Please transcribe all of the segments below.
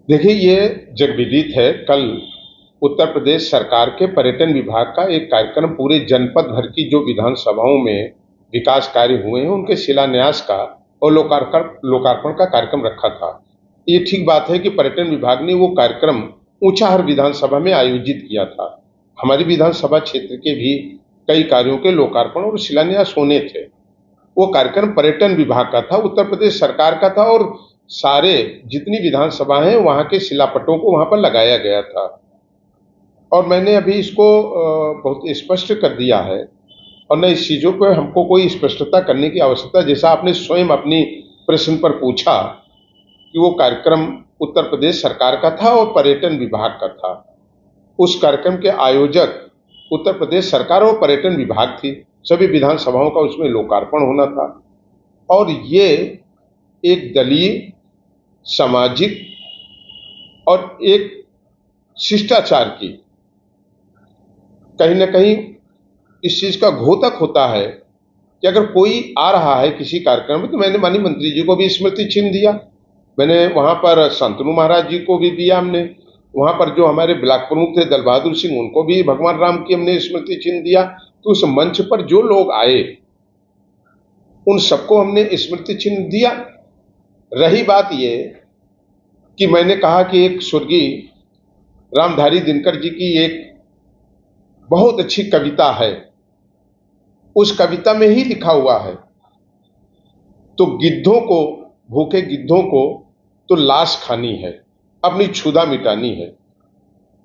देखिए, ये जगविदित है। कल उत्तर प्रदेश सरकार के पर्यटन विभाग का एक कार्यक्रम पूरे जनपद भर की जो विधानसभाओं में विकास कार्य हुए हैं उनके शिलान्यास का और लोकार्पण लोकार्पण का कार्यक्रम रखा था। ये ठीक बात है कि पर्यटन विभाग ने वो कार्यक्रम ऊंचाहार विधानसभा में आयोजित किया था। हमारी विधानसभा क्षेत्र के भी कई कार्यों के लोकार्पण और शिलान्यास होने थे। वो कार्यक्रम पर्यटन विभाग का था, उत्तर प्रदेश सरकार का था और सारे जितनी विधानसभा हैं वहाँ के शिलापटों को वहाँ पर लगाया गया था। और मैंने अभी इसको बहुत स्पष्ट कर दिया है और न इस चीज़ों पर हमको कोई स्पष्टता करने की आवश्यकता। जैसा आपने स्वयं अपनी प्रश्न पर पूछा कि वो कार्यक्रम उत्तर प्रदेश सरकार का था और पर्यटन विभाग का था। उस कार्यक्रम के आयोजक उत्तर प्रदेश सरकार और पर्यटन विभाग थी। सभी विधानसभाओं का उसमें लोकार्पण होना था और ये एक दलीय, सामाजिक और एक शिष्टाचार की कहीं न कहीं इस चीज़ का घोतक होता है कि अगर कोई आ रहा है किसी कार्यक्रम में, तो मैंने माननीय मंत्री जी को भी स्मृति चिन्ह दिया, मैंने वहाँ पर शांतनु महाराज जी को भी दिया, हमने वहाँ पर जो हमारे ब्लॉक प्रमुख थे दल बहादुर सिंह उनको भी भगवान राम की हमने स्मृति चिन्ह दिया। तो उस मंच पर जो लोग आए उन सबको हमने स्मृति चिन्ह दिया। रही बात ये कि मैंने कहा कि एक स्वर्गीय रामधारी दिनकर जी की एक बहुत अच्छी कविता है, उस कविता में ही लिखा हुआ है, तो गिद्धों को, भूखे गिद्धों को तो लाश खानी है, अपनी क्षुधा मिटानी है,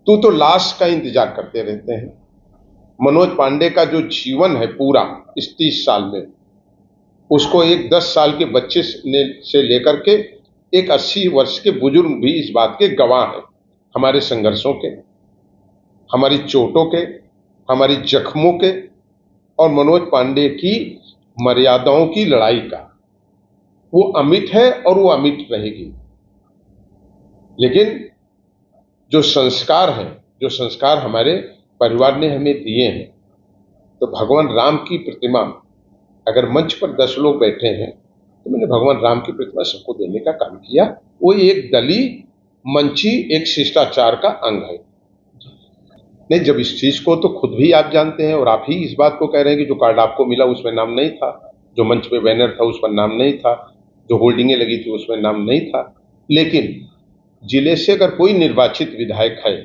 तू तो लाश का इंतजार करते रहते हैं। मनोज पांडे का जो जीवन है पूरा इस 30 साल में, उसको एक 10 साल के बच्चे से लेकर के एक 80 वर्ष के बुजुर्ग भी इस बात के गवाह हैं। हमारे संघर्षों के, हमारी चोटों के, हमारी जख्मों के और मनोज पांडे की मर्यादाओं की लड़ाई का। वो अमिट है और वो अमिट रहेगी। लेकिन जो संस्कार हैं, जो संस्कार हमारे परिवार ने हमें दिए हैं, तो भगवान राम की प्रतिमा, अगर मंच पर 10 लोग बैठे हैं तो मैंने भगवान राम की प्रतिमा सबको देने का काम किया। वो एक दलीय, मंची, एक शिष्टाचार का अंग है। नहीं, जब इस चीज को तो खुद भी आप जानते हैं और आप ही इस बात को कह रहे हैं कि जो कार्ड आपको मिला उसमें नाम नहीं था, जो मंच पे बैनर था उस पर नाम नहीं था, जो होल्डिंगें लगी थी उसमें नाम नहीं था। लेकिन जिले से अगर कोई निर्वाचित विधायक है,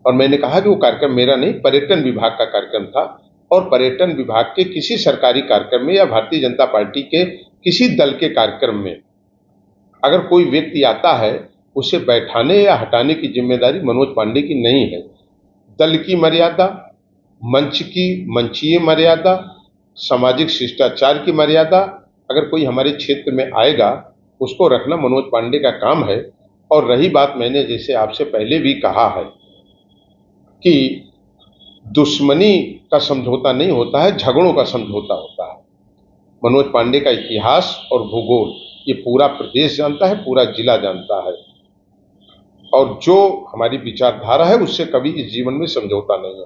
और मैंने कहा कि वो कार्यक्रम मेरा नहीं, पर्यटन विभाग का कार्यक्रम था, और पर्यटन विभाग के किसी सरकारी कार्यक्रम में या भारतीय जनता पार्टी के किसी दल के कार्यक्रम में अगर कोई व्यक्ति आता है, उसे बैठाने या हटाने की जिम्मेदारी मनोज पांडे की नहीं है। दल की मर्यादा, मंच की मंचीय मर्यादा, सामाजिक शिष्टाचार की मर्यादा, अगर कोई हमारे क्षेत्र में आएगा उसको रखना मनोज पांडे का काम है। और रही बात, मैंने जैसे आपसे पहले भी कहा है कि दुश्मनी का समझौता नहीं होता है, झगड़ों का समझौता होता है। मनोज पांडे का इतिहास और भूगोल ये पूरा प्रदेश जानता है, पूरा जिला जानता है, और जो हमारी विचारधारा है उससे कभी इस जीवन में समझौता नहीं है।